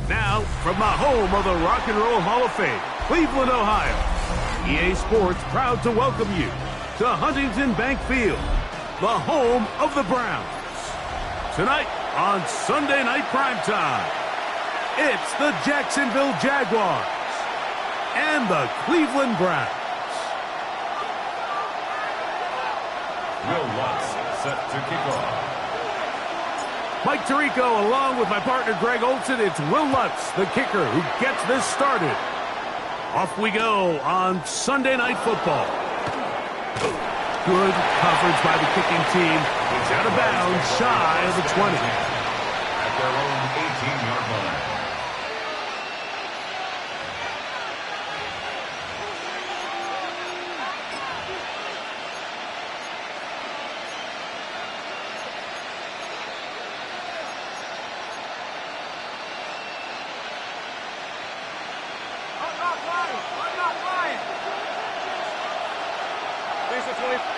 Now, from the home of the Rock and Roll Hall of Fame, Cleveland, Ohio, EA Sports proud to welcome you to Huntington Bank Field, the home of the Browns. Tonight on Sunday Night Primetime, it's the Jacksonville Jaguars and the Cleveland Browns. Will Lutz set to kick off. Mike Tirico along with my partner Greg Olson. It's Will Lutz, the kicker, who gets this started. Off we go on Sunday Night Football. Good coverage by the kicking team. It's out of bounds, shy of the 20. At their own 18-yard line.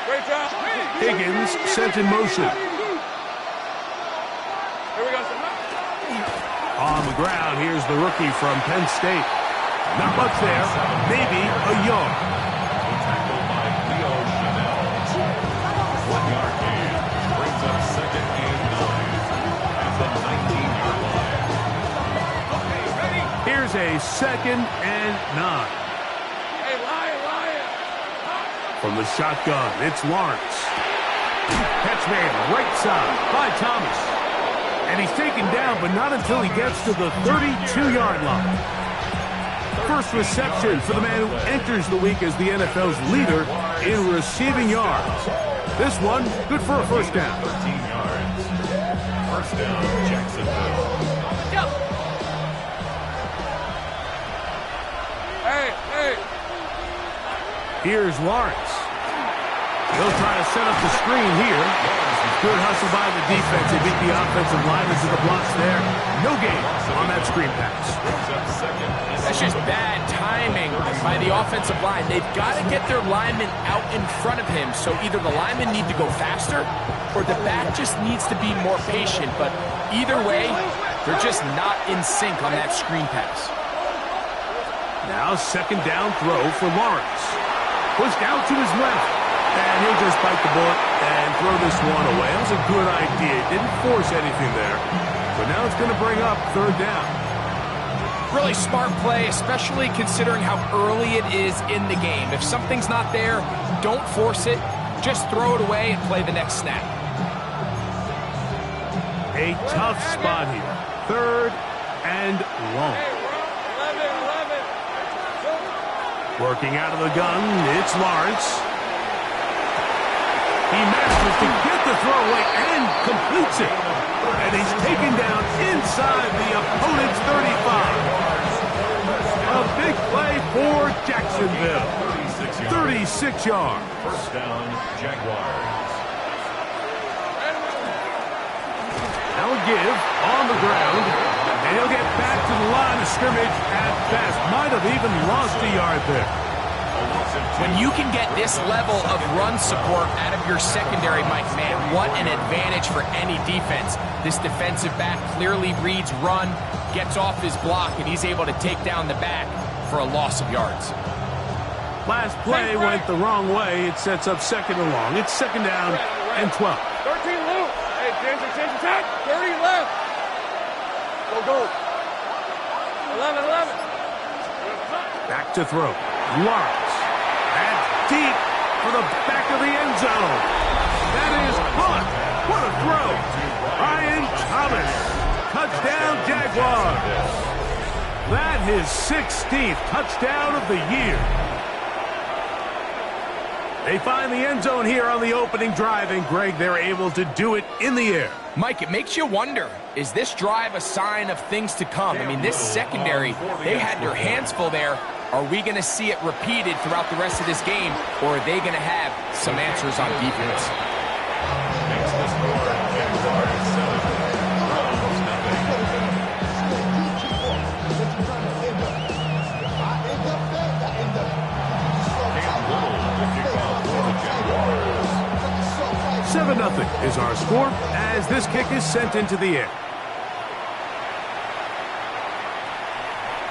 Great job. Higgins sent in motion. Here we go. On the ground, here's the rookie from Penn State. Not much there, maybe a yard. Tackled by Leo Chanel. 1-yard gain. Brings up 2nd and 9 at the 19-yard line. Here's a 2nd and 9. Hey, Lion. From the shotgun, it's Lawrence. Catch made right side by Thomas. And he's taken down, but not until he gets to the 32-yard line. First reception for the man who enters the week as the NFL's leader in receiving yards. This one, good for a first down. 13 yards. First down, Jacksonville. Hey. Here's Lawrence. He'll try to set up the screen here. Good hustle by the defense. They beat the offensive linemen to the blocks there. No gain on that screen pass. That's just bad timing by the offensive line. They've got to get their linemen out in front of him. So either the linemen need to go faster or the back just needs to be more patient. But either way, they're just not in sync on that screen pass. Now second down throw for Lawrence. Pushed out to his left. And he'll just bite the bullet and throw this one away. That was a good idea. Didn't force anything there. But now it's going to bring up 3rd down. Really smart play, especially considering how early it is in the game. If something's not there, don't force it. Just throw it away and play the next snap. A tough spot here. 3rd and long. 11. Working out of the gun, it's Lawrence. He manages to get the throw away and completes it. And he's taken down inside the opponent's 35. A big play for Jacksonville. 36 yards. First down, Jaguars. Now a give on the ground. And he'll get back to the line of scrimmage at best. Might have even lost a yard there. When you can get this level of run support out of your secondary, Mike, man, what an advantage for any defense. This defensive back clearly reads run, gets off his block, and he's able to take down the back for a loss of yards. Last play went the wrong way. It sets up 2nd and long. It's 2nd down and 12. 13 loop. Hey, change attack. 30 left. Go. 11. Back to throw. Lawrence. And deep for the back of the end zone. That is caught. What a throw. Ryan Thomas. Touchdown, Jaguars. That is his 16th touchdown of the year. They find the end zone here on the opening drive, and Greg, they're able to do it in the air. Mike, it makes you wonder, is this drive a sign of things to come? I mean, this secondary, they had their hands full there. Are we going to see it repeated throughout the rest of this game, or are they going to have some answers on defense? Makes the score Jaguars 7, Browns nothing. Cam Little to kick off for the Jaguars. 7-0 is our score as this kick is sent into the air.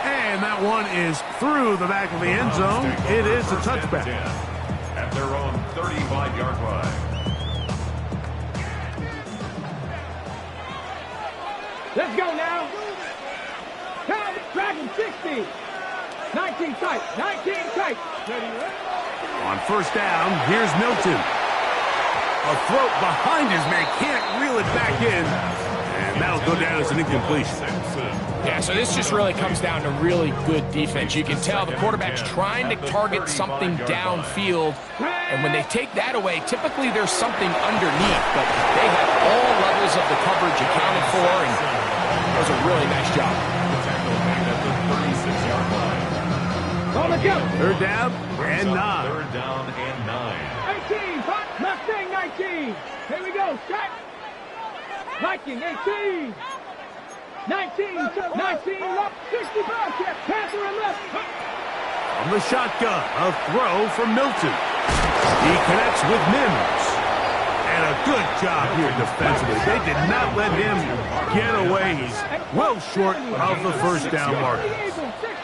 And that one is through the back of the end zone. It is a touchback. At their own 35-yard line. Let's go now. Time, Dragon 60. 19 tight. 19 tight. On first down, here's Milton. A throw behind his man, can't reel it back in. And that'll go down as an incompletion. Yeah, so this just really comes down to really good defense. You can tell the quarterback's trying to target something downfield, and when they take that away, typically there's something underneath, but they have all levels of the coverage accounted for, and that was a really nice job. The tackle made at the 36-yard line. On the go. Third down and 9. Third down and 9. 18. Hot Mustang 19. Here we go. Strike. Viking 18. 19. 19. Up 65. Panther and left. On the shotgun, a throw from Milton. He connects with Mims. And a good job here defensively. They did not let him get away. He's well short of the first down mark.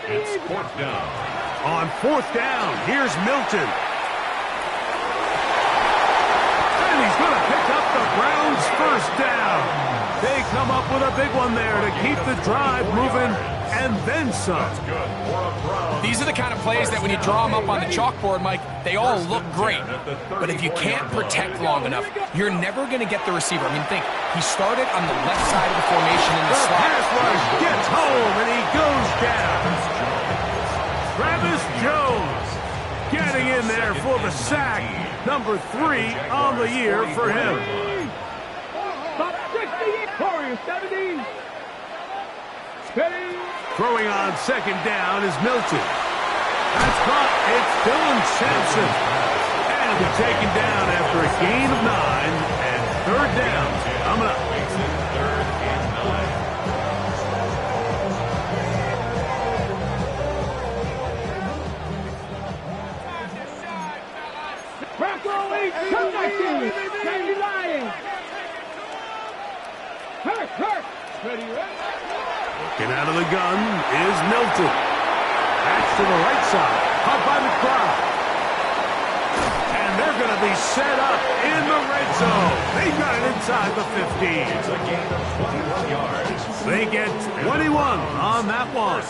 It's fourth down. On fourth down, here's Milton. And he's going to pick up the Browns' first down. They come up with a big one there to keep the drive moving, and then some. These are the kind of plays that when you draw them up on the chalkboard, Mike, they all look great. But if you can't protect long enough, you're never going to get the receiver. I mean, think, he started on the left side of the formation in the The slot. pass rush gets home, and he goes down. Travis Jones getting in there for the sack. Number 3 on the year for him. Top 60. Warriors 70. Steady. Throwing on second down is Milton. That's caught. It's Dylan Sampson. And it'll be taken down after a gain of 9. And third down coming up. Makes it third and 9. Bronco 8. Top 19. Candy lying. Hurt. Ready, Getting out of the gun is Milton. That's to the right side. Caught by McBride. And they're going to be set up in the red zone. They got it inside the 15. It's a gain of 21 yards. They get 21 on that one.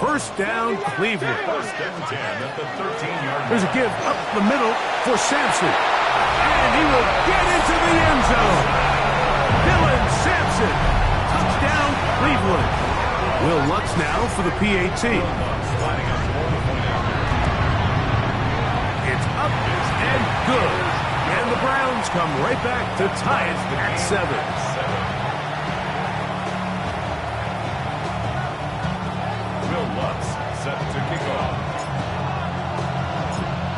First down, Cleveland. First and 10 at the 13-yard line. There's a give up the middle for Sampson. And he will get into the end zone. Dylan Sampson. Touchdown, Cleveland. Will Lutz now for the PAT. It's up and good. And the Browns come right back to tie it at 7. Will Lutz set to kick off.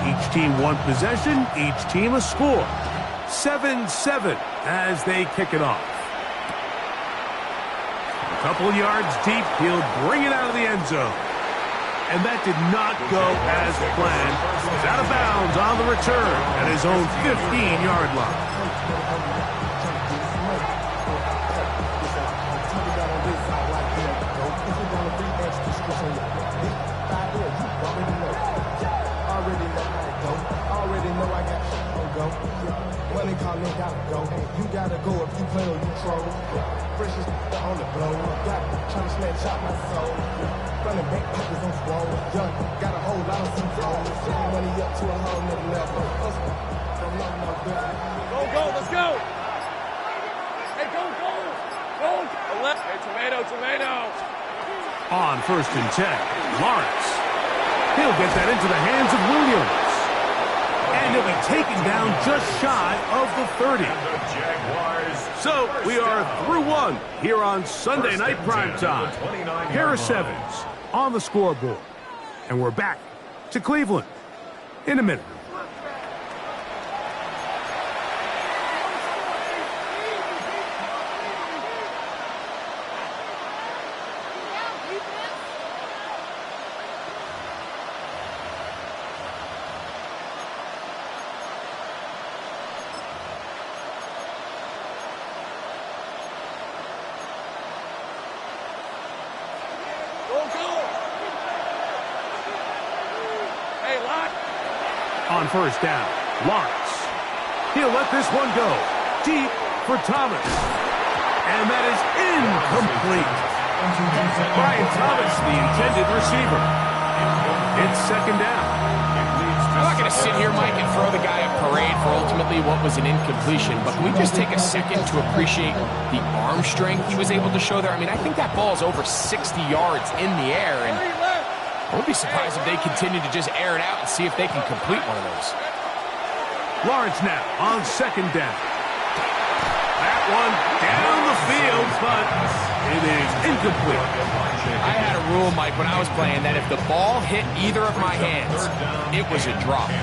Each team one possession, each team a score. 7-7 as they kick it off. A couple yards deep, he'll bring it out of the end zone. And that did not go as planned. He's out of bounds on the return at his own 15-yard line. Money calling, gotta go. You gotta go if you play or you troll. Precious on the blow. Got trying to snatch out my soul. Running back pockets on swole. Young, got a whole lot of some flows. Getting money up to a whole nother level. Go, let's go. Hey, go. Left. Hey, tomato. On first and 10, Lawrence. He'll get that into the hands of Williams. And and he'll be taken down just shy of the 30. So we are through one here on Sunday Night Primetime. Harris Evans on the scoreboard. And we're back to Cleveland in a minute. On first down, Lawrence. He'll let this one go. Deep for Thomas. And that is incomplete. Brian Thomas, the intended receiver. It's second down. I'm not going to sit here, Mike, and throw the guy a parade for ultimately what was an incompletion, but can we just take a second to appreciate the arm strength he was able to show there? I mean, I think that ball is over 60 yards in the air, and I wouldn't be surprised if they continue to just air it out and see if they can complete one of those. Lawrence now on second down. That one down the field, but it is incomplete. I had a rule, Mike, when I was playing that if the ball hit either of my hands, it was a drop.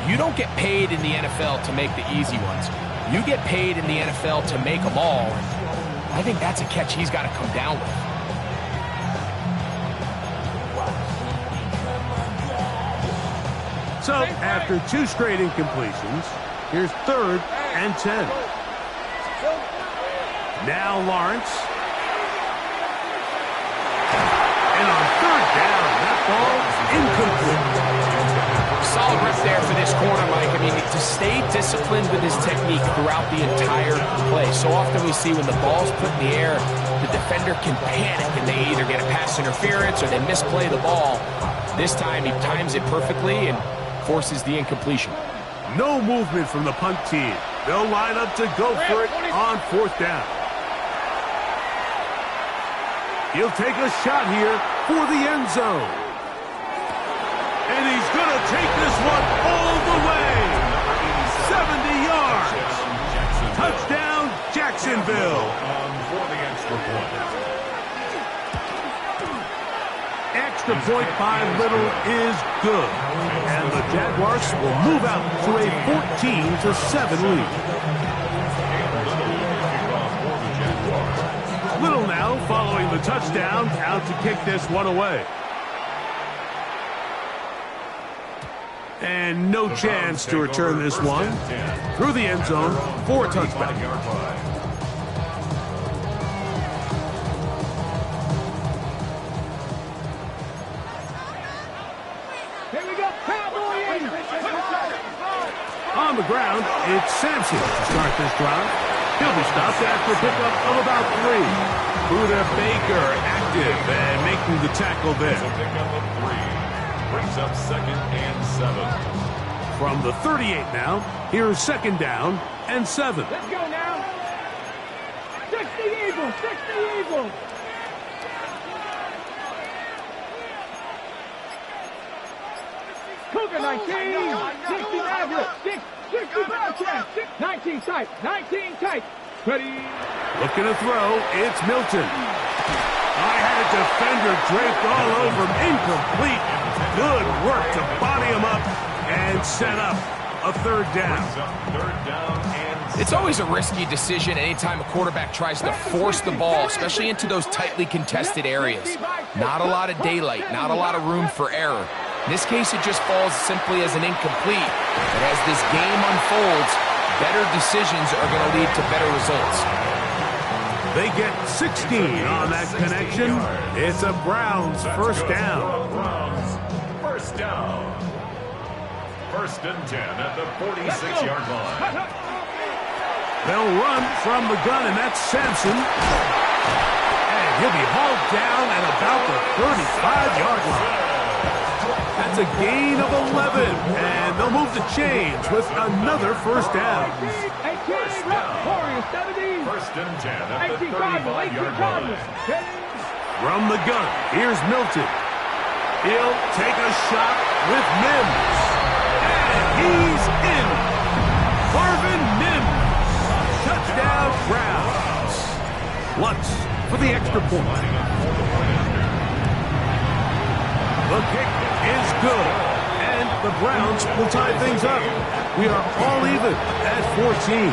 You don't get paid in the NFL to make the easy ones. You get paid in the NFL to make them all. And I think that's a catch he's got to come down with. So, after two straight incompletions, here's 3rd and 10. Now Lawrence. And on 3rd down, that ball incomplete. Solid rep there for this corner, Mike. I mean, to stay disciplined with his technique throughout the entire play. So often we see when the ball's put in the air, the defender can panic and they either get a pass interference or they misplay the ball. This time he times it perfectly and forces the incompletion. No movement from the punt team. They'll line up to go for it on 4th down. He'll take a shot here for the end zone. And he's going to take this one all the way. 70 yards. Touchdown, Jacksonville. For the extra point. Extra point by Little is good. And the Jaguars will move out to a 14-7 lead. Little now following the touchdown, out to kick this one away. And no chance to return this one. Through the end zone for a touchback. Here we go, Cowboys! On the ground, it's Sampson to start this drive. He'll be stopped after a pickup of about 3. Buda Baker active and making the tackle there. A pickup of 3. Brings up 2nd and 7. From the 38 now, here's 2nd down and 7. Let's go now. 60 Eagles, 60 Eagles. Cougar 19, 60 Maverick, 60 Bearcat, 19 tight, 19 tight. Ready? Looking to throw, it's Milton. I had a defender draped all over him, incomplete. Good work to body him up and set up a 3rd down. It's always a risky decision anytime a quarterback tries to force the ball, especially into those tightly contested areas. Not a lot of daylight, not a lot of room for error. In this case, it just falls simply as an incomplete. But as this game unfolds, better decisions are going to lead to better results. They get 16 on that connection. It's a Browns 1st down. First down. 1st and 10 at the 46-yard line. They'll run from the gun, and that's Sampson. And he'll be hauled down at about the 35-yard line. That's a gain of 11, and they'll move the chains with another 1st down. 18, Warriors 17. 1st and 10 at the 35-yard line. From the gun, here's Milton. He'll take a shot with Mims. And He's in. Marvin Mims. Touchdown, Browns. Lutz for the extra point. The kick is good. And the Browns will tie things up. We are all even at 14.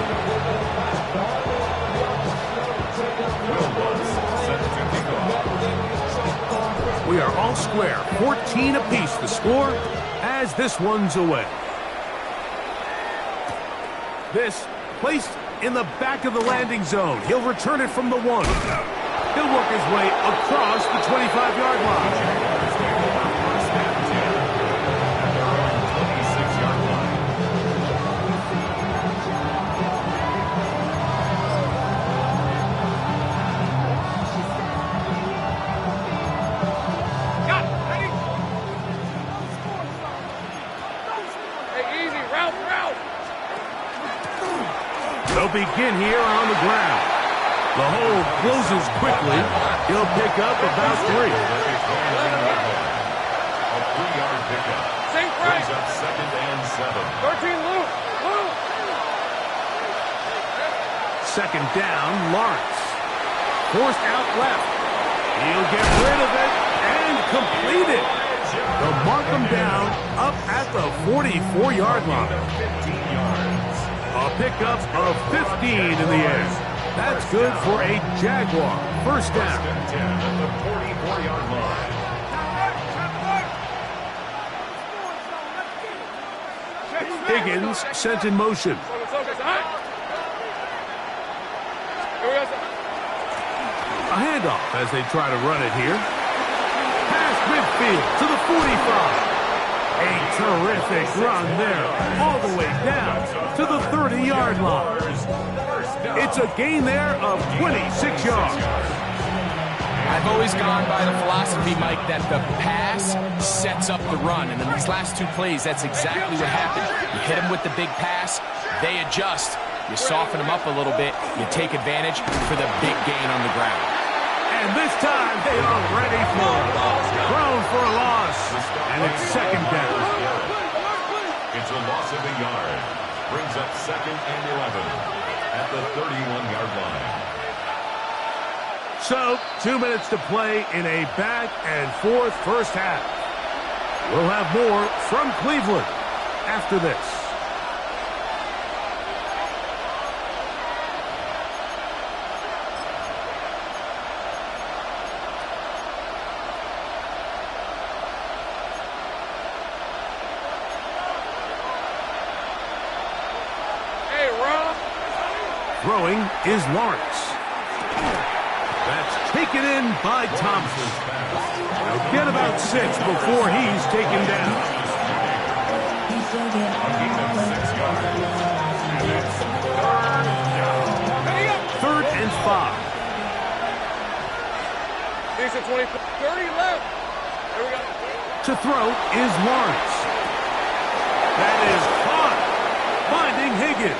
We are all square, 14 apiece the score as this one's away. This placed in the back of the landing zone. He'll return it from the 1. He'll work his way across the 25-yard line. They'll begin here on the ground. The hole closes quickly. He'll pick up about 3. A 3-yard pickup. Brings up 2nd and 7. 13, Luke. Second down, Lawrence. Forced out left. He'll get rid of it and complete it. They'll mark him down up at the 44-yard line. 15 yards. A pickup of 15 in the air. That's good for a Jaguar. First down. 10 at the 44-yard line. Higgins sent in motion. A handoff as they try to run it here. Past midfield to the 45. A terrific run there, all the way down to the 30-yard line. It's a gain there of 26 yards. I've always gone by the philosophy, Mike, that the pass sets up the run. And in these last 2 plays, that's exactly what happened. You hit them with the big pass, they adjust. You soften them up a little bit, you take advantage for the big gain on the ground. And this time, they are ready for it. Thrown for a loss. And it's second down. It's a loss of a yard. Brings up 2nd and 11 at the 31-yard line. So, 2 minutes to play in a back-and-forth first half. We'll have more from Cleveland after this. Throwing is Lawrence. That's taken in by Thomas. They'll get about 6 before he's taken down. Third and 5. 30 left. There we go. To throw is Lawrence. That is caught. Finding Higgins.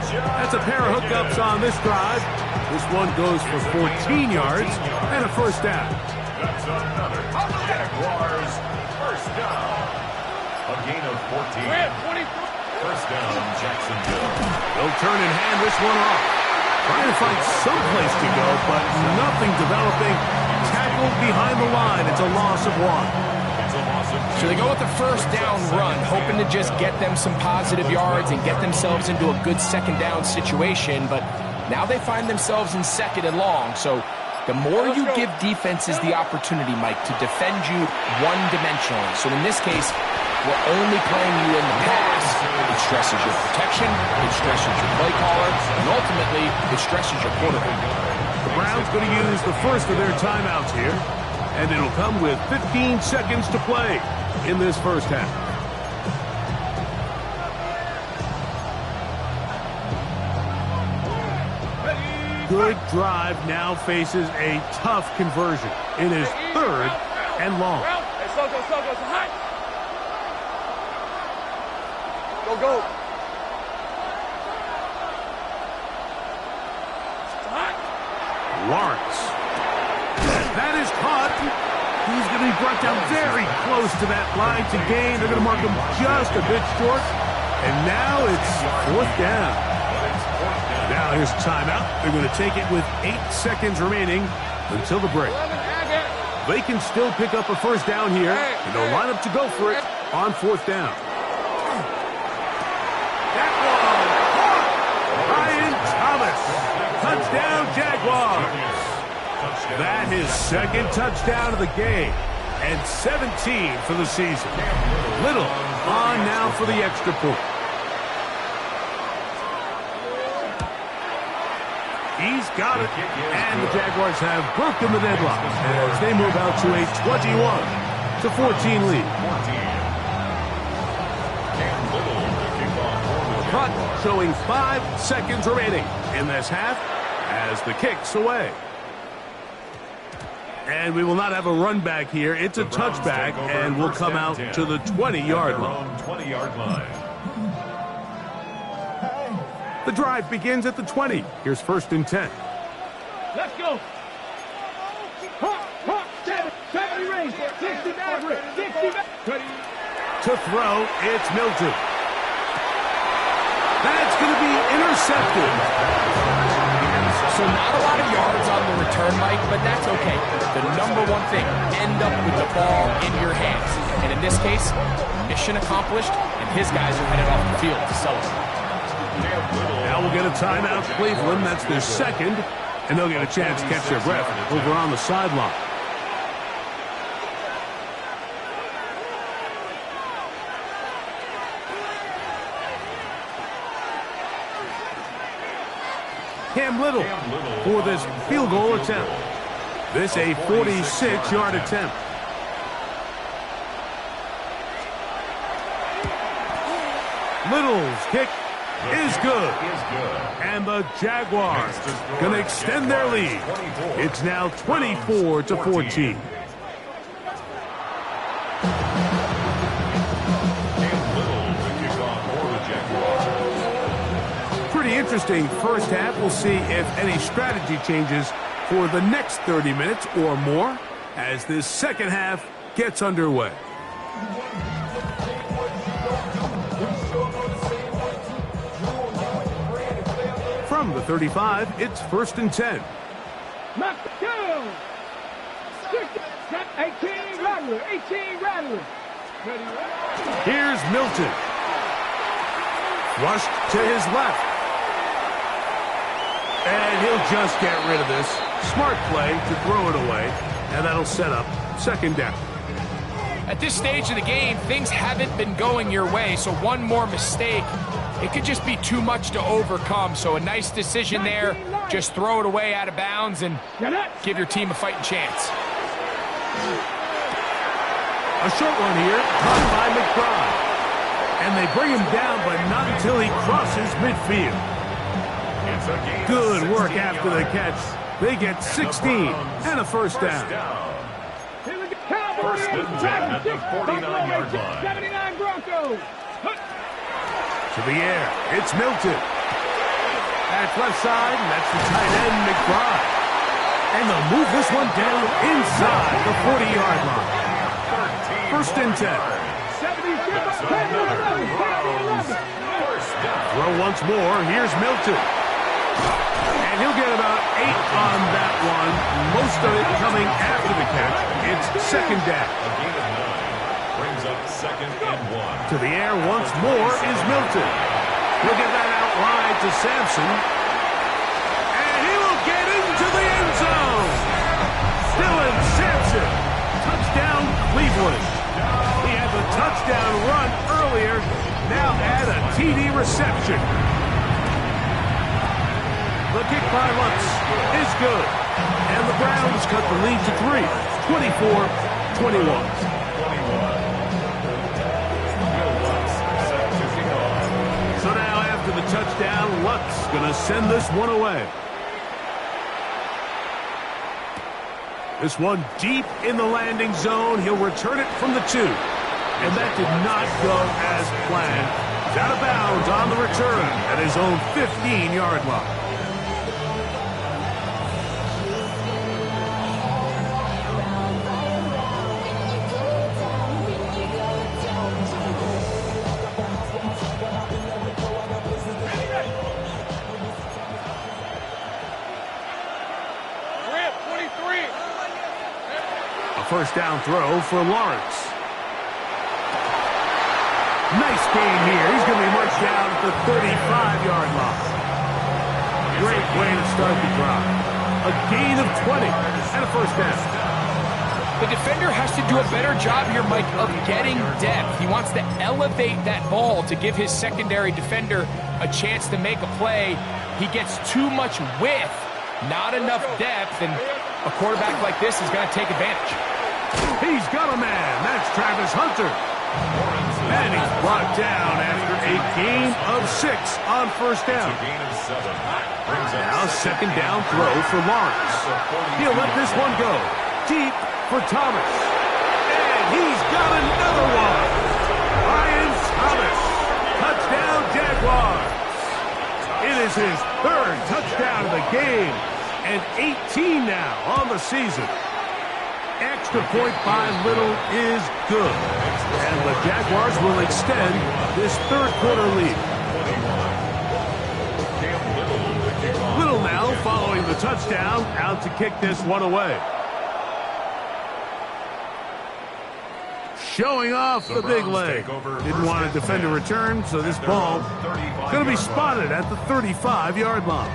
That's a pair of hookups on this drive. This one goes for 14 yards and a first down. That's another Jaguars first down. A gain of 14. First down, Jacksonville. They'll turn and hand this one off. Trying to find some place to go, but nothing developing. Tackled behind the line. It's a loss of 1. So they go with the first down run, hoping to just get them some positive yards and get themselves into a good second down situation, but now they find themselves in 2nd and long. So the more you give defenses the opportunity, Mike, to defend you one-dimensionally. So in this case, we're only playing you in the pass. It stresses your protection, it stresses your play caller, and ultimately, it stresses your quarterback. The Browns going to use the first of their timeouts here, and it'll come with 15 seconds to play in this first half. Good drive now faces a tough conversion. It is 3rd and long. Go. Lawrence. That is caught. He's going to be brought down very close to that line to gain. They're going to mark him just a bit short. And now it's 4th down. Now here's a timeout. They're going to take it with 8 seconds remaining until the break. They can still pick up a first down here, and they'll line up to go for it on 4th down. That one, Ryan Thomas. Touchdown, Jaguars. That is second touchdown of the game, and 17 for the season. Little on now for the extra point. He's got it, and the Jaguars have broken the deadlock as they move out to a 21-14 lead. Clock showing 5 seconds remaining in this half as the kick's away. And we will not have a run back here. It's a touchback, and we'll come out to the 20-yard line. The drive begins at the 20. Here's 1st and 10. Let's go. 70 range, 60 average, 60 To throw, it's Milton. That's going to be intercepted. So not a lot of yards on the return, Mike, but that's okay. The number one thing, end up with the ball in your hands. And in this case, mission accomplished, and his guys are headed off the field to celebrate. Now we'll get a timeout, Cleveland. That's their second, and they'll get a chance to catch their breath over on the sideline. Cam Little for this field goal attempt. This a 46-yard attempt. Little's kick is good. And the Jaguars going to extend their lead. It's now 24-14. Pretty interesting first half. We'll see if any strategy changes for the next 30 minutes or more as this second half gets underway. From the 35, it's 1st and 10. Knock down. 18 Rattler, 18 Rattler. Here's Milton. Rushed to his left. And he'll just get rid of this. Smart play to throw it away. And that'll set up 2nd down. At this stage of the game, things haven't been going your way, so one more mistake, it could just be too much to overcome. So a nice decision there. Just throw it away out of bounds and give your team a fighting chance. A short one here, caught by McBride. And they bring him down, but not until he crosses midfield. Good work after the catch. They get 16 and a first down. First and 10 at the 49-yard line. 79 Broncos. To the air, it's Milton. That's left side, and that's the tight end, McBride. And they'll move this one down inside the 40-yard line. 1st and 10. Throw once more, here's Milton. And he'll get about 8 on that one, most of it coming after the catch. It's 2nd down. A gain of 9 brings up 2nd and 1. To the air once more is Milton. He'll get that out wide to Sampson. And he will get into the end zone. Dylan Sampson. Touchdown, Cleveland. He had the touchdown run earlier. Now add a TD reception. The kick by Lutz is good. And the Browns cut the lead to 3, 24-21. So now after the touchdown, Lutz going to send this one away. This one deep in the landing zone. He'll return it from the 2. And that did not go as planned. He's out of bounds on the return at his own 15-yard line. first down throw for Lawrence. Nice game here. He's going to be marched down at the 35-yard line. Great way to start the drive. A gain of 20 and a first down. The defender has to do a better job here, Mike, of getting depth. He wants to elevate that ball to give his secondary defender a chance to make a play. He gets too much width, not enough depth, and a quarterback like this is going to take advantage. He's got a man. That's Travis Hunter. And he's brought down after a gain of 6 on first down. Now second down throw for Lawrence. He'll let this one go. Deep for Thomas. And he's got another one. Ryan Thomas. Touchdown Jaguars. It is his 3rd touchdown of the game. And 18 now on the season. Extra point by Little is good. And the Jaguars will extend this 3rd quarter lead. Little now following the touchdown, out to kick this one away. Showing off the big leg. Didn't want to defend a return, so this ball going to be spotted at the 35-yard line.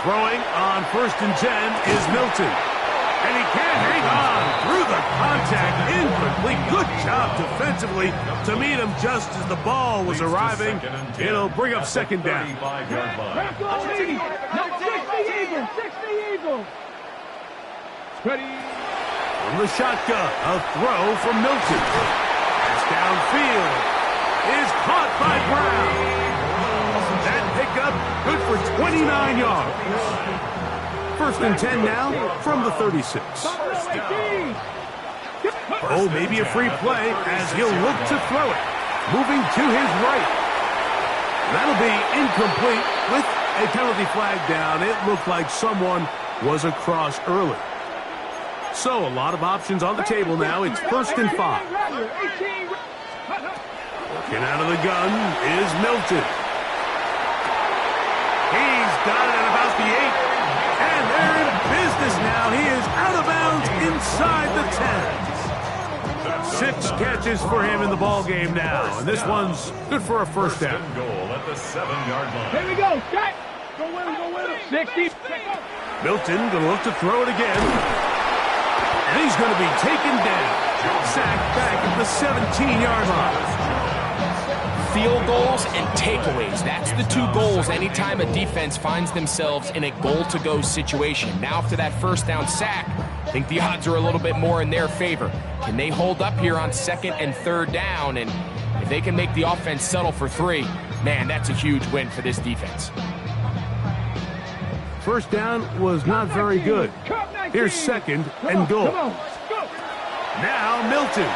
Throwing on 1st and 10 is Milton. And he can't hang on through the contact. Incomplete. Good job defensively to meet him just as the ball was arriving. It'll bring up second down. 60 Eagles. Ready. From the shotgun, a throw from Milton. Pass downfield is caught by Brown. That pickup good for 29 yards. 1st and 10 now from the 36. Oh, maybe a free play as he'll look to throw it. Moving to his right. That'll be incomplete with a penalty flag down. It looked like someone was across early. So a lot of options on the table now. It's 1st and 5. Working out of the gun is Milton. He's got it at about the 8. And they're in business now. He is out of bounds inside the 10. 6 catches for him in the ball game now. And this one's good for a first down. Goal at the 7-yard line. Here we go. Strike. Go with him. 60. Milton going to look to throw it again. And he's going to be taken down. Sacked back at the 17-yard line. Field goals and takeaways. That's the 2 goals anytime a defense finds themselves in a goal-to-go situation. Now after that first down sack, I think the odds are a little bit more in their favor. Can they hold up here on 2nd and 3rd down? And if they can make the offense settle for 3, man, that's a huge win for this defense. First down was not very good. Here's 2nd and goal. Now Milton.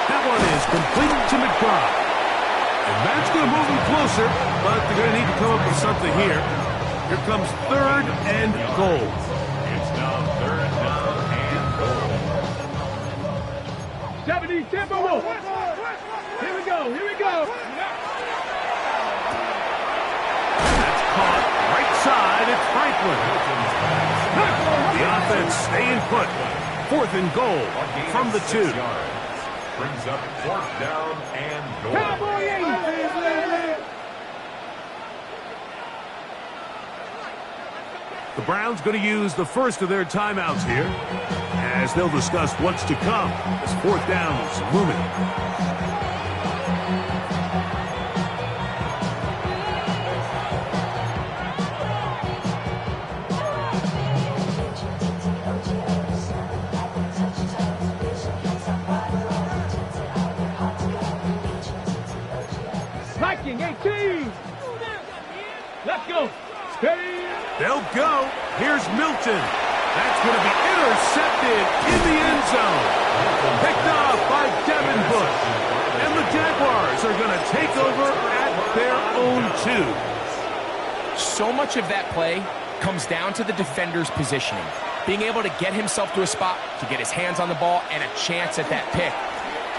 That one is complete to McBride. And that's going to move him closer, but they're going to need to come up with something here. Here comes 3rd and goal. It's now 3rd down and goal. 70 Timberwolves. Here we go. That's caught right side. It's Franklin. The offense staying put. 4th and goal from the 2. Brings up 4th down and goal. Cowboy 80. The Browns going to use the first of their timeouts here as they'll discuss what's to come as 4th down is looming. Viking 18. Let's go. Steady. They'll go. Here's Milton. That's going to be intercepted in the end zone. Picked off by Devin Bush. And the Jaguars are going to take over at their own 2. So much of that play comes down to the defender's positioning. Being able to get himself to a spot, to get his hands on the ball, and a chance at that pick.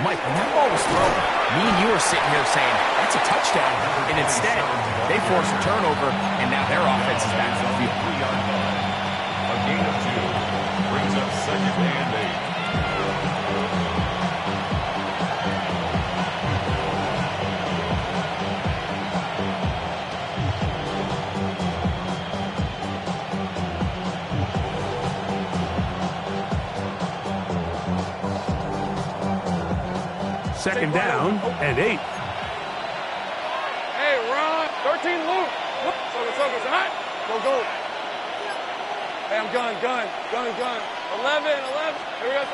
Mike, when that ball was thrown, me and you were sitting here saying, that's a touchdown. And instead, they force a turnover, and now their offense is back on the field. 3-yard line. A gain of 2 brings up 2nd and 8. Second down and 8. Hey, Ron, 13 Luke. Focus, hot. Go. Hey, I'm gun. 11. Here we go.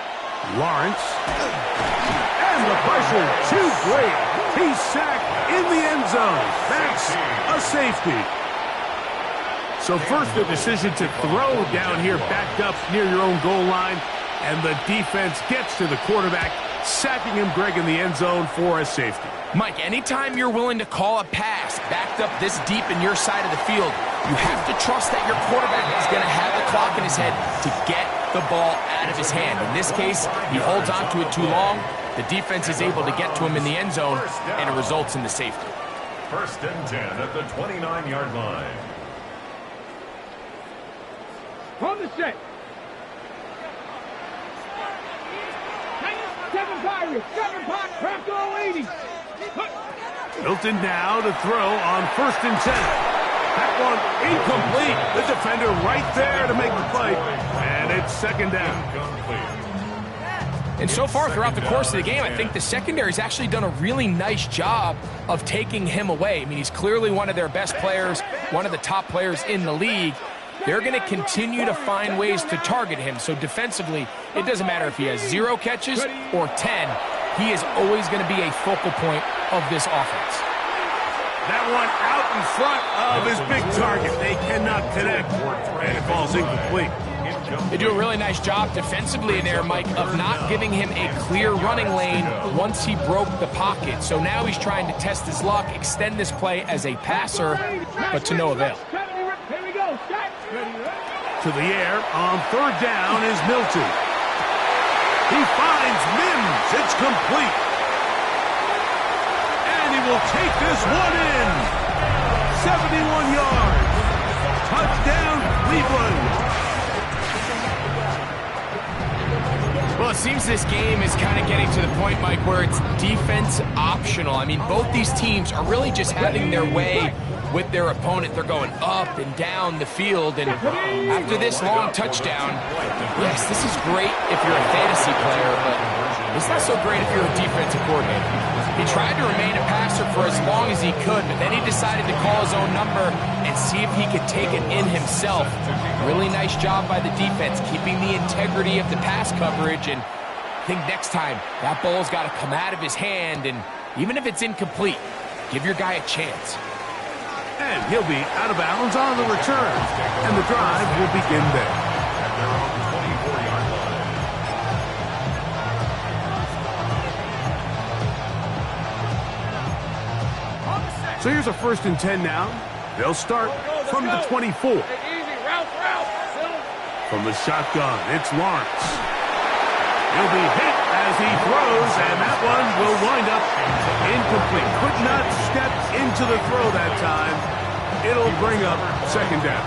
Lawrence. And the pressure too great. He's sacked in the end zone. That's a safety. So first the decision to throw down here backed up near your own goal line. And the defense gets to the quarterback, sacking him, Greg, in the end zone for a safety. Mike, anytime you're willing to call a pass backed up this deep in your side of the field, you have to trust that your quarterback is going to have the clock in his head to get the ball out of his hand. In this case, he holds on to it too long. The defense is able to get to him in the end zone, and it results in the safety. 1st and 10 at the 29-yard line. On the set. 7 Pirates, Bronco 80. Hilton now to throw on 1st and 10. That one incomplete. The defender right there to make the play. And it's 2nd down. And so far throughout the course of the game, I think the secondary's actually done a really nice job of taking him away. I mean, he's clearly one of their best players, one of the top players in the league. They're going to continue to find ways to target him. So defensively, it doesn't matter if he has 0 catches or 10. He is always going to be a focal point of this offense. That one out in front of his big target. They cannot connect, and it falls incomplete. They do a really nice job defensively there, Mike, of not giving him a clear running lane once he broke the pocket. So now he's trying to test his luck, extend this play as a passer, but to no avail. Here we go. To the air on 3rd down is Milton. He finds Mims. It's complete. And he will take this one in. 71 yards. Touchdown, Cleveland. Well, it seems this game is kind of getting to the point, Mike, where it's defense optional. I mean, both these teams are really just having their way with their opponent. They're going up and down the field, and after this long touchdown, yes, this is great if you're a fantasy player, but it's not so great if you're a defensive coordinator. He tried to remain a passer for as long as he could, but then he decided to call his own number and see if he could take it in himself. Really nice job by the defense, keeping the integrity of the pass coverage, and I think next time that ball's got to come out of his hand, and even if it's incomplete, give your guy a chance. And he'll be out of bounds on the return, and the drive will begin there. At their own 24-yard line. So here's a 1st and 10 now. They'll start from the 24. Easy, route. From the shotgun, it's Lawrence. He'll be hit as he throws, and that one will wind up incomplete. Could not step into the throw that time. It'll bring up 2nd down.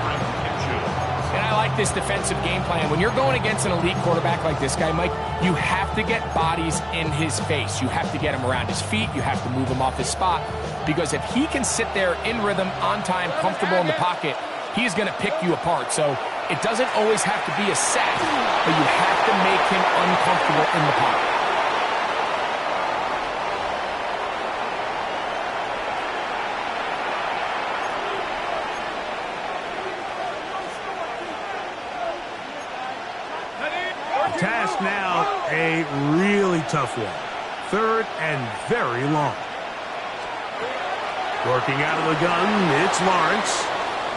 And I like this defensive game plan. When you're going against an elite quarterback like this guy, Mike, you have to get bodies in his face. You have to get him around his feet. You have to move him off his spot. Because if he can sit there in rhythm, on time, comfortable in the pocket, he's going to pick you apart. So it doesn't always have to be a sack, but you have to make him uncomfortable in the pocket. Task now, a really tough one. 3rd and very long. Working out of the gun, it's Lawrence.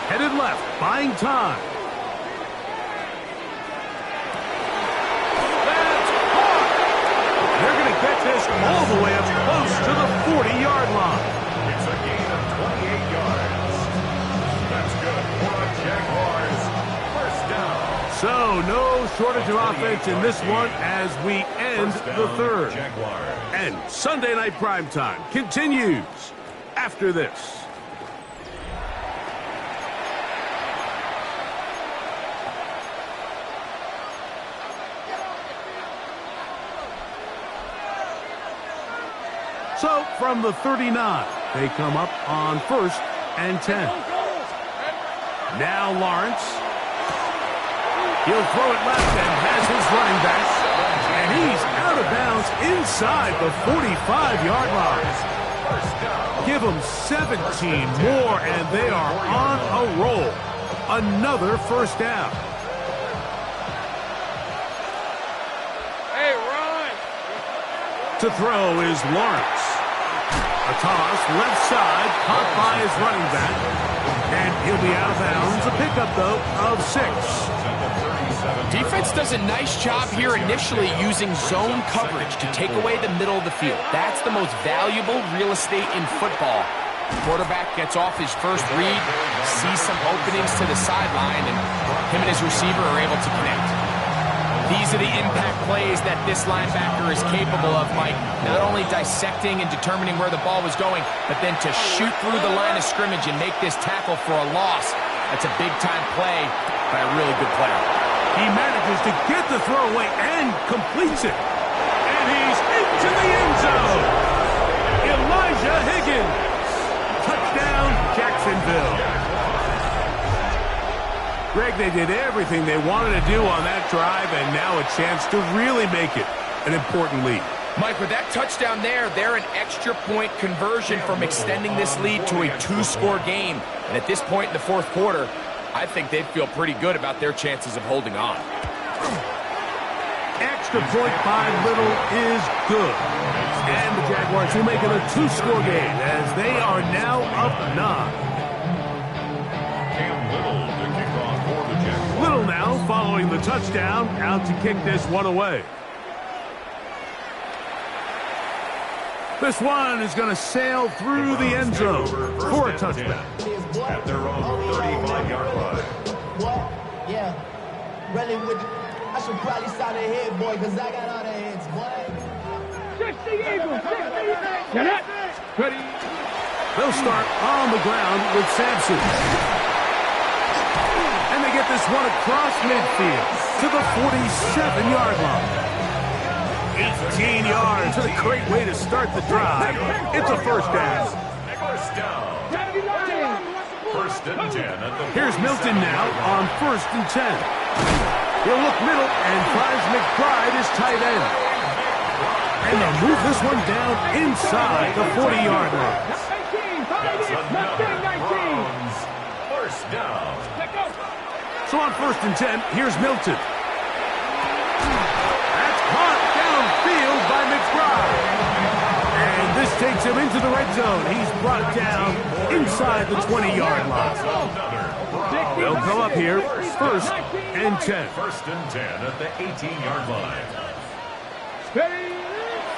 Headed left, buying time. That's caught! They're going to get this all the way up close to the 40-yard line. It's a gain of 28 yards. That's good for the Jaguars. 1st down. So, no shortage of offense in this one as we end the 3rd. Jaguars. And Sunday Night Primetime continues after this. So from the 39, they come up on 1st and 10. Now Lawrence. He'll throw it left and has his running back. And he's out of bounds inside the 45-yard line. Give them 17 more and they are on a roll. Another first down. Hey, run! To throw is Lawrence. A toss, left side, caught by his running back. And he'll be out of bounds. A pickup, though, of 6. Defense does a nice job here initially using zone coverage to take away the middle of the field. That's the most valuable real estate in football. Quarterback gets off his first read, sees some openings to the sideline, and him and his receiver are able to connect. These are the impact plays that this linebacker is capable of, Mike. Not only dissecting and determining where the ball was going, but then to shoot through the line of scrimmage and make this tackle for a loss. That's a big-time play by a really good player. He manages to get the throwaway and completes it. And he's into the end zone. Elijah Higgins. Touchdown, Jacksonville. Greg, they did everything they wanted to do on that drive, and now a chance to really make it an important lead. Mike, with that touchdown there, they're an extra point conversion from extending this lead to a 2-score game. And at this point in the 4th quarter, I think they'd feel pretty good about their chances of holding on. Extra point by Little is good. And the Jaguars will make it a 2-score game as they are now up 9. Little now following the touchdown, out to kick this one away. This one is going to sail through the end zone for a touchdown. At their own 35-yard line. What? Yeah. Really would I should probably sign a head, boy, because I got all the heads, boy. 60 Eagles, 60 Eagles. Get it. Ready. They'll start on the ground with Sampson. And they get this one across midfield to the 47-yard line. 18 yards. A great way to start the drive. It's a first down. First down. First and 10 at the Here's Milton now on 1st and 10. He'll look middle and finds McBride as tight end. And they'll move this one down inside the 40-yard line. That's another Browns first down. So on 1st and 10, here's Milton. That's caught downfield by McBride. And this takes him into the red zone. He's brought down inside the 20-yard line. They'll come up here, 1st and 10. First and 10 at the 18-yard line.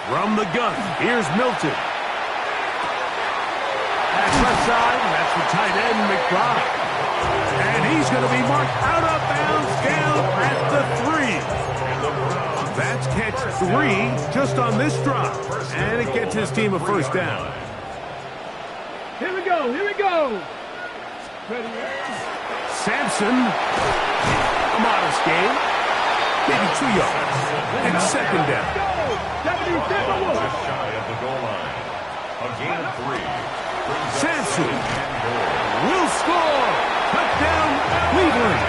From the gun, here's Milton. At left side, that's the tight end, McBride. And he's going to be marked out of bounds down at the 3. That's catch 3 just on this drive. And it gets his team a first down. Here we go, here we go. Ready. Sampson, a modest gain, maybe 2 yards. And second down. Just shy of the goal line. A gain of 3. Sampson will score. Touchdown, Cleveland.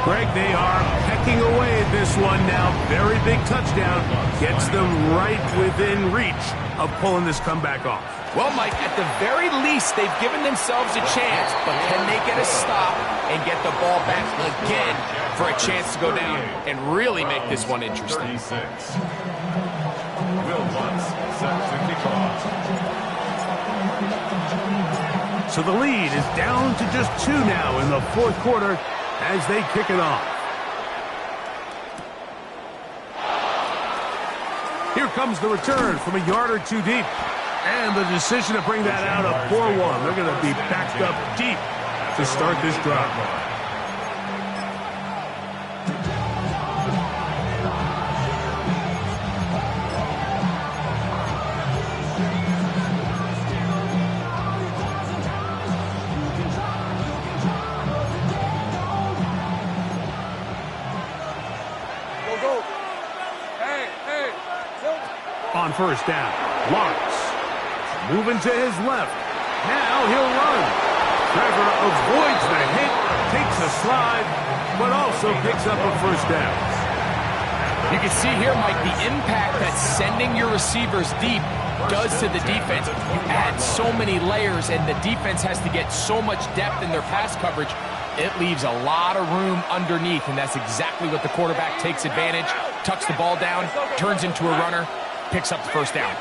Greg, they are pecking away at this one now. Very big touchdown. Gets them right within reach of pulling this comeback off. Well, Mike, at the very least, they've given themselves a chance, but can they get a stop and get the ball back again for a chance to go down and really make this one interesting? 36. Will Lutz set to kick off. So the lead is down to just 2 now in the 4th quarter as they kick it off. Here comes the return from a yard or 2 deep. And the decision to bring that out, a poor one. They're going to be backed up deep to start this drive. on first down. Lawrence moving to his left. Now he'll run. Trevor avoids the hit, takes a slide, but also picks up a first down. You can see here, Mike, the impact that sending your receivers deep does to the defense. You add so many layers, and the defense has to get so much depth in their pass coverage. It leaves a lot of room underneath, and that's exactly what the quarterback takes advantage, tucks the ball down, turns into a runner, picks up the first down.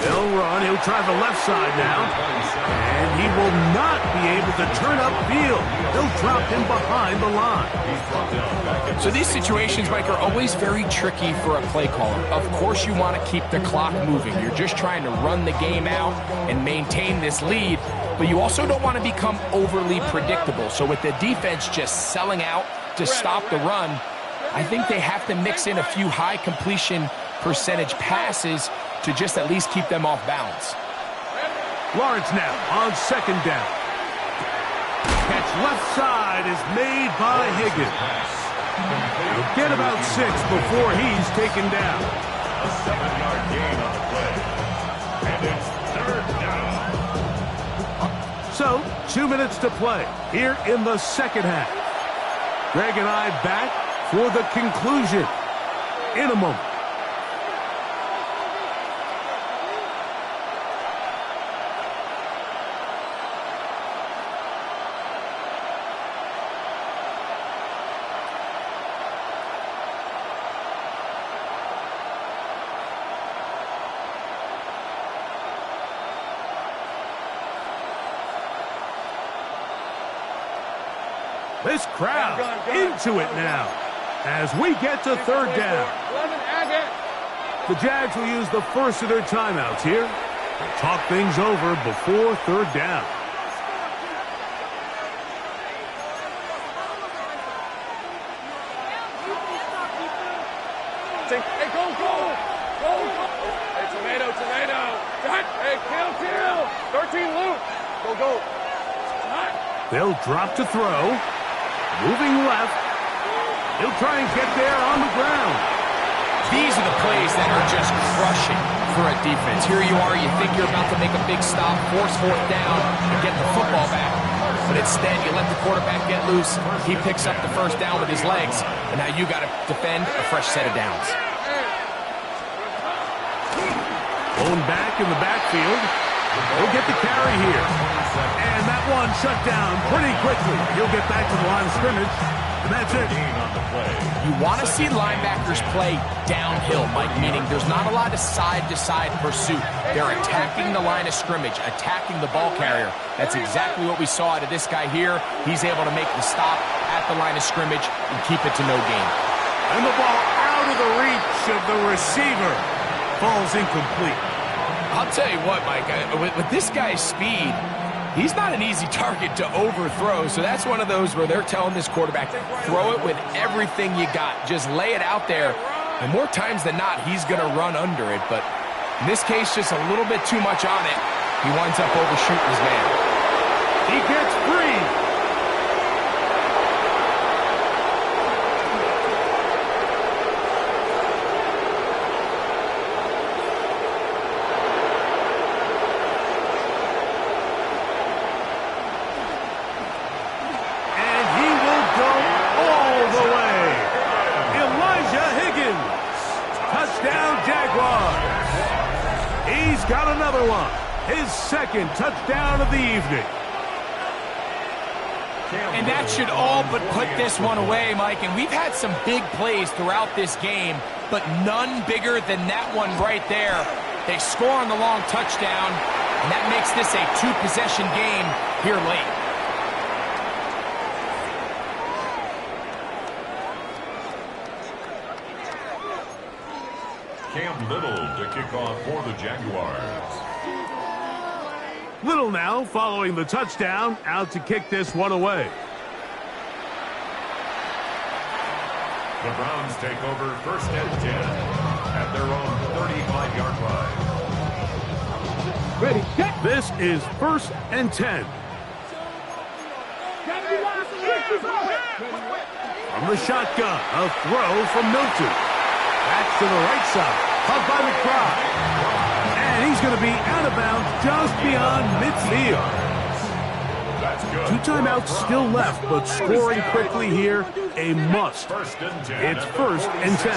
They'll run. He'll try the left side now. And he will not be able to turn upfield. They'll drop him behind the line. So these situations, Mike, are always very tricky for a play caller. Of course you want to keep the clock moving. You're just trying to run the game out and maintain this lead, but you also don't want to become overly predictable. So with the defense just selling out to stop the run, I think they have to mix in a few high completion percentage passes to just at least keep them off balance. Lawrence now on second down. Catch left side is made by Higgins. He'll get about 6 before he's taken down. A 7-yard gain on the play. And it's third down. So, 2 minutes to play here in the second half. Greg and I back for the conclusion in a moment. This crowd into it now as we get to third down. The Jags will use the first of their timeouts here to talk things over before third down. Hey, go! Hey, tomato! Hey, kill! 13 Luke! Go! They'll drop to throw. Moving left. He'll try and get there on the ground. These are the plays that are just crushing for a defense. Here you are, you think you're about to make a big stop, force fourth down, and get the football back. But instead, you let the quarterback get loose. He picks up the first down with his legs, and now you got to defend a fresh set of downs. Blown back in the backfield. He'll get the carry here. And that one shut down pretty quickly. He'll get back to the line of scrimmage, and that's it. You want to see linebackers play downhill, Mike, meaning there's not a lot of side-to-side pursuit. They're attacking the line of scrimmage, attacking the ball carrier. That's exactly what we saw out of this guy here. He's able to make the stop at the line of scrimmage and keep it to no gain. And the ball out of the reach of the receiver falls incomplete. I'll tell you what, Mike, with this guy's speed, he's not an easy target to overthrow, so that's one of those where they're telling this quarterback, throw it with everything you got. Just lay it out there, and more times than not, he's going to run under it. But in this case, just a little bit too much on it. He winds up overshooting his man. He gets free. Got another one. His second touchdown of the evening. And that should all but put this one away, Mike. And we've had some big plays throughout this game, but none bigger than that one right there. They score on the long touchdown, and that makes this a two-possession game here late. Cam Little to kick off for the Jaguars. Little now following the touchdown, out to kick this one away. The Browns take over first and 10 at their own 35-yard line. Ready, set. This is first and 10. Gotta be locked From the shotgun, a throw from Milton. Back to the right side. Caught by McBride. And he's going to be out of bounds just beyond midfield. That's good. 2 timeouts still left, but scoring quickly here, a must. It's 1st and 10.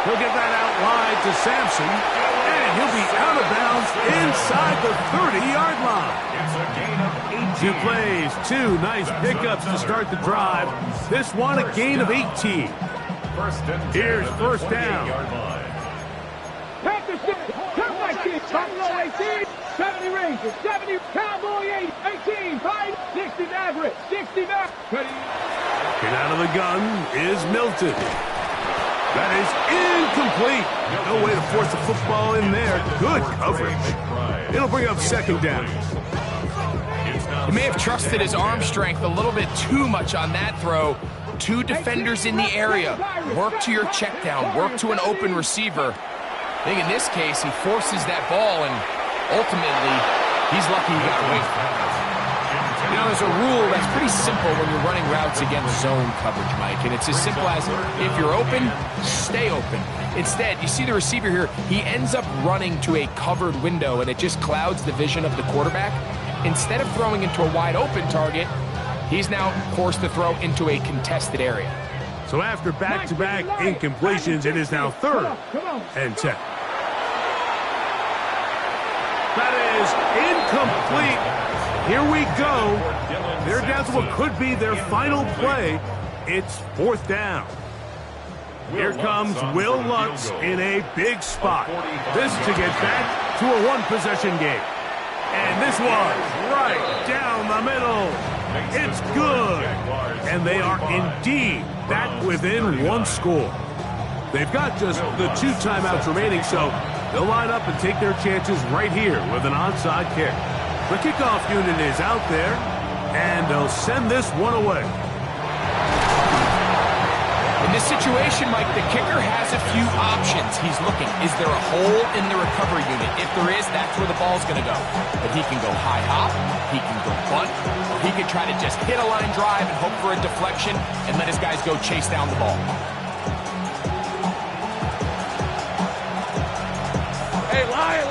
He'll get that out wide to Sampson, and he'll be out of bounds inside the 30-yard line. It's a gain of 2 18. plays, 2 nice pickups to start the drive. This one a gain of 18. First and 10 Here's at the first down. 28-yard line. Panthers, turn 19, Buffalo 18, 70 Rangers, 70, Cowboy 80, 18, 5, 60 Maverick, 60 Maverick. Get out of the gun is Milton. That is incomplete. No way to force the football in there. Good coverage. It'll bring up 2nd down. He may have trusted his arm strength a little bit too much on that throw. 2 defenders in the area. Work to your check down. Work to an open receiver. I think in this case, he forces that ball, and ultimately, he's lucky he got away from it. You know, there's a rule that's pretty simple when you're running routes against zone coverage, Mike, and it's as simple as if you're open, stay open. Instead, you see the receiver here, he ends up running to a covered window, and it just clouds the vision of the quarterback. Instead of throwing into a wide-open target, he's now forced to throw into a contested area. So after back-to-back incompletions, it is now 3rd and 10. That is incomplete. Here we go. They're down to what could be their final play. It's 4th down. Here comes Will Lutz in a big spot. This to get back to a 1-possession game. And this was right down the middle. It's good. And they are indeed back within 1 score. They've got just the 2 timeouts remaining, so they'll line up and take their chances right here with an onside kick. The kickoff unit is out there, and they'll send this one away. In this situation, Mike, the kicker has a few options. He's looking. Is there a hole in the recovery unit? If there is, that's where the ball's going to go. But he can go high hop, he can go bunt, or he can try to just hit a line drive and hope for a deflection and let his guys go chase down the ball. Hey, Lion!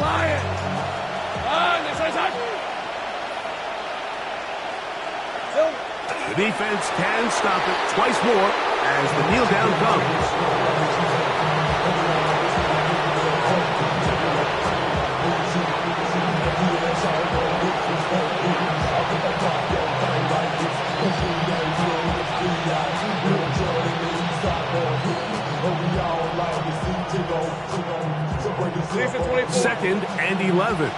The defense can stop it twice more as the kneel down comes. Second and 11.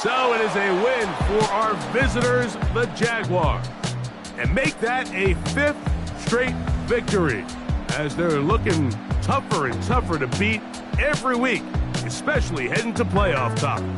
So it is a win for our visitors, the Jaguars, and make that a 5th straight victory as they're looking tougher and tougher to beat every week, especially heading to playoff time.